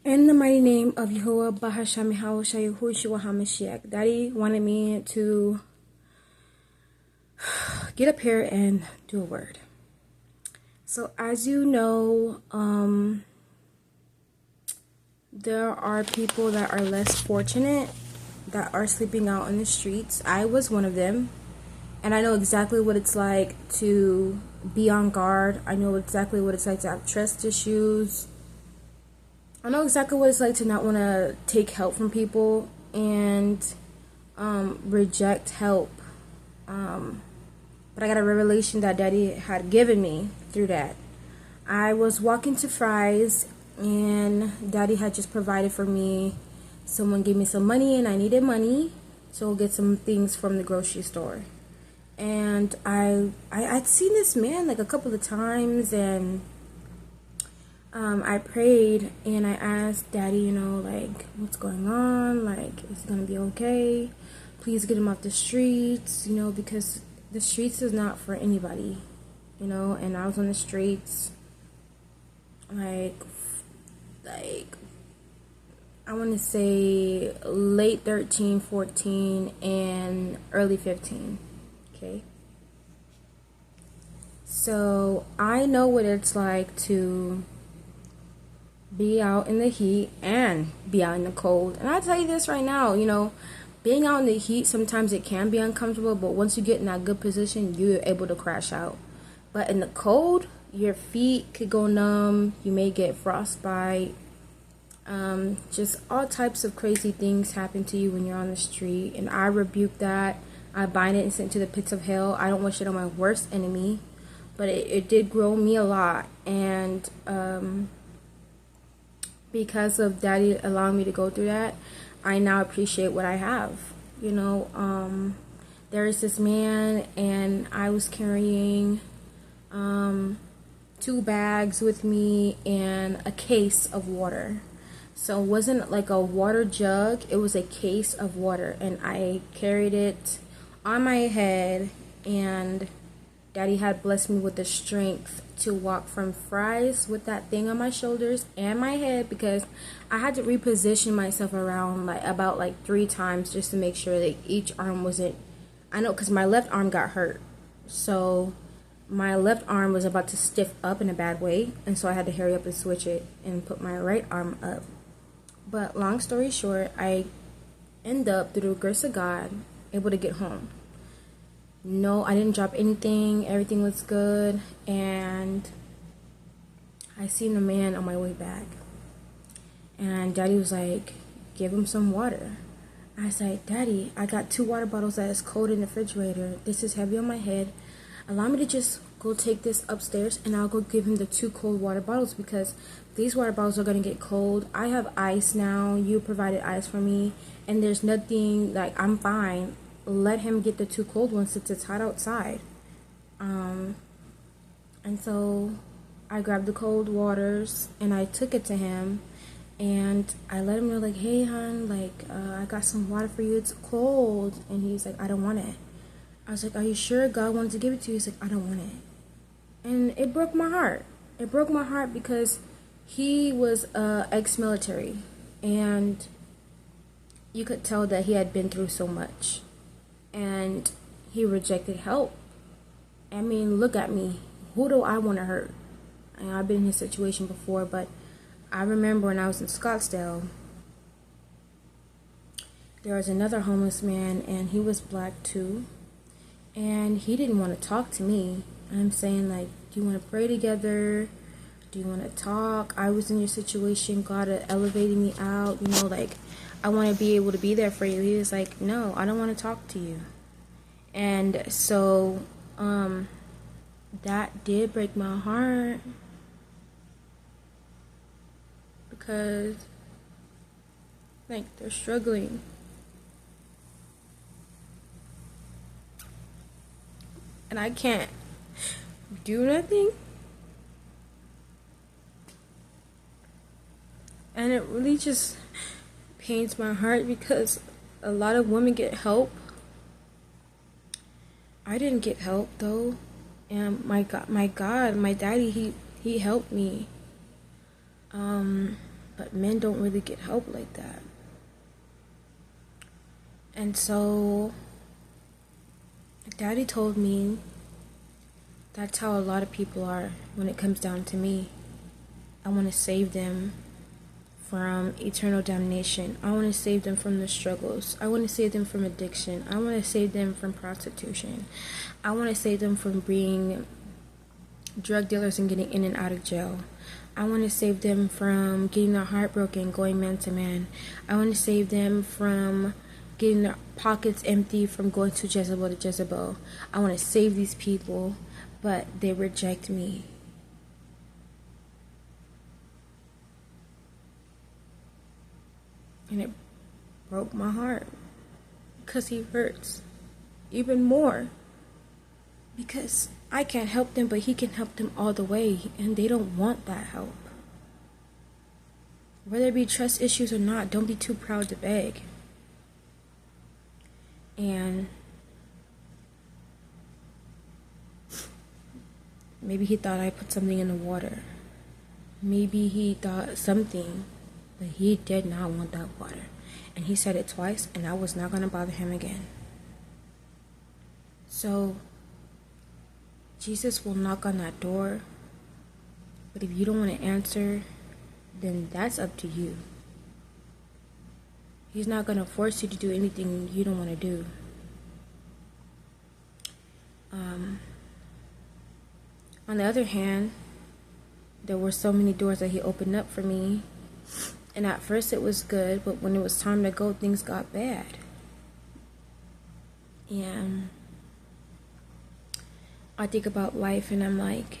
In the mighty name of Yahuwah Yahushua Hamashiach, Daddy wanted me to get up here and do a word. So as you know, there are people that are less fortunate that are sleeping out on the streets. I was one of them, and I know exactly what it's like to be on guard. I know exactly what it's like to have trust issues. I know exactly what it's like to not want to take help from people and reject help. But I got a revelation that Daddy had given me through that. I was walking to Fry's and Daddy had just provided for me. Someone gave me some money and I needed money to get some things from the grocery store. And I'd seen this man like a couple of times, and I prayed and I asked Daddy, like, what's going on? Like, is he gonna be okay? Please get him off the streets, because the streets is not for anybody, and I was on the streets like I want to say late 13, 14, and early 15, okay? So I know what it's like to be out in the heat and be out in the cold. And I'll tell you this right now, being out in the heat, sometimes it can be uncomfortable, but once you get in that good position, you're able to crash out. But in the cold, your feet could go numb, you may get frostbite, just all types of crazy things happen to you when you're on the street. And I rebuke that. I bind it and send it to the pits of hell. I don't wish it on my worst enemy, but it did grow me a lot. And because of Daddy allowing me to go through that, I now appreciate what I have. There is this man, and I was carrying 2 bags with me and a case of water. So it wasn't like a water jug, it was a case of water, and I carried it on my head, and Daddy had blessed me with the strength to walk from Fry's with that thing on my shoulders and my head, because I had to reposition myself around about 3 times just to make sure that each arm wasn't, I know, because my left arm got hurt. So my left arm was about to stiff up in a bad way, and so I had to hurry up and switch it and put my right arm up. But long story short, I end up, through the grace of God, able to get home. No, I didn't drop anything. Everything was good. And I seen a man on my way back. And Daddy was like, give him some water. I said, Daddy, I got 2 water bottles that is cold in the refrigerator. This is heavy on my head. Allow me to just go take this upstairs and I'll go give him the 2 cold water bottles, because these water bottles are going to get cold. I have ice now. You provided ice for me. And there's nothing, I'm fine. Let him get the 2 cold ones since it's hot outside. And so I grabbed the cold waters and I took it to him, and I let him know, hey hon, I got some water for you, it's cold. And he's like, I don't want it. I was like, are you sure God wanted to give it to you? He's like, I don't want it. And it broke my heart. It broke my heart because he was ex-military, and you could tell that he had been through so much. And he rejected help. I mean, look at me. Who do I want to hurt? I've been in his situation before, but I remember when I was in Scottsdale, there was another homeless man, and he was black too. And he didn't want to talk to me. I'm saying, do you want to pray together? Do you want to talk? I was in your situation. God elevated me out. I want to be able to be there for you. He was like, no, I don't want to talk to you. And so that did break my heart, because they're struggling. And I can't do nothing. And it really just pains my heart, because a lot of women get help. I didn't get help though. And my God, my daddy, he helped me. But men don't really get help like that. And so Daddy told me that's how a lot of people are when it comes down to me. I want to save them from eternal damnation. I want to save them from the struggles. I want to save them from addiction. I want to save them from prostitution. I want to save them from being drug dealers and getting in and out of jail. I want to save them from getting their heart broken, going man to man. I want to save them from getting their pockets empty from going to Jezebel to Jezebel. I want to save these people, but they reject me. And it broke my heart because he hurts even more. Because I can't help them, but he can help them all the way, and they don't want that help. Whether it be trust issues or not, don't be too proud to beg. And maybe he thought I put something in the water. Maybe he thought something, but he did not want that water. And he said it twice, and I was not going to bother him again. So Jesus will knock on that door, but if you don't want to answer, then that's up to you. He's not going to force you to do anything you don't want to do. On the other hand, there were so many doors that he opened up for me, and at first it was good, but when it was time to go, things got bad. And I think about life and I'm like,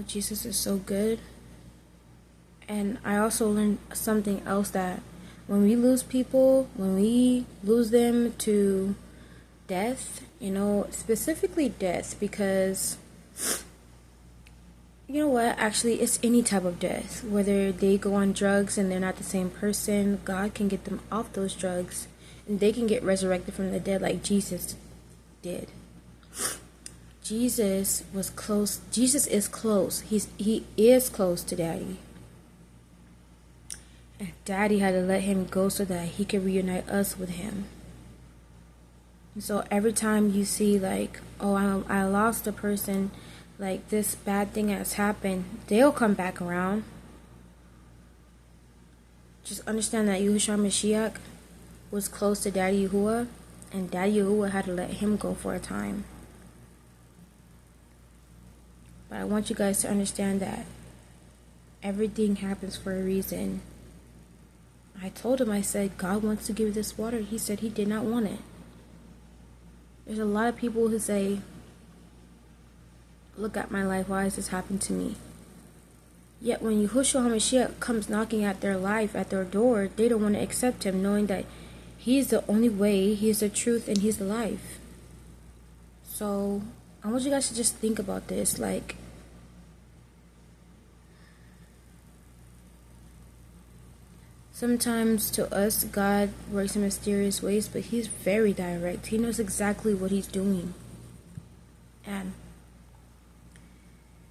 Jesus is so good. And I also learned something else, that when we lose people, when we lose them to death, specifically death, because you know what, actually it's any type of death, whether they go on drugs and they're not the same person, God can get them off those drugs and they can get resurrected from the dead like Jesus did. Jesus was close. Jesus is close. He is close to Daddy. And Daddy had to let him go so that he could reunite us with him. And so every time you see like, oh, I lost a person, like this bad thing has happened, they'll come back around. Just understand that Yahushuah Hamashiach was close to Daddy Yahuwah, and Daddy Yahuwah had to let him go for a time. But I want you guys to understand that everything happens for a reason. I told him, I said, God wants to give you this water. He said he did not want it. There's a lot of people who say, look at my life, why has this happened to me? Yet when Yahushuah Hamashiach comes knocking at their life, at their door, they don't want to accept him, knowing that he's the only way, he's the truth, and he's the life. So I want you guys to just think about this. Like, sometimes to us, God works in mysterious ways, but he's very direct. He knows exactly what he's doing. And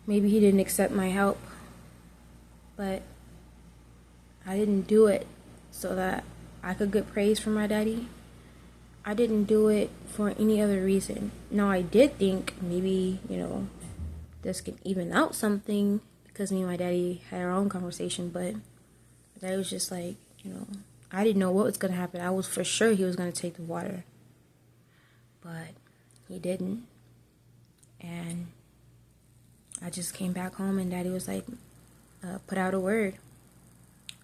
maybe he didn't accept my help, but I didn't do it so that I could get praise from my daddy. I didn't do it for any other reason. Now, I did think maybe, this could even out something, because me and my daddy had our own conversation, but that was just like, I didn't know what was going to happen. I was for sure he was going to take the water, but he didn't. And I just came back home and Daddy was like, put out a word.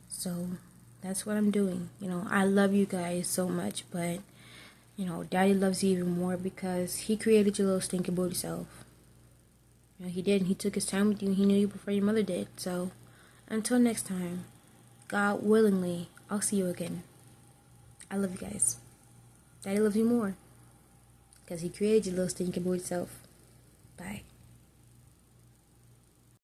So that's what I'm doing. I love you guys so much, but Daddy loves you even more because he created your little stinking booty self. He did, and he took his time with you. He knew you before your mother did. So until next time, God willingly, I'll see you again. I love you guys. Daddy loves you more because he created your little stinking booty self. Bye.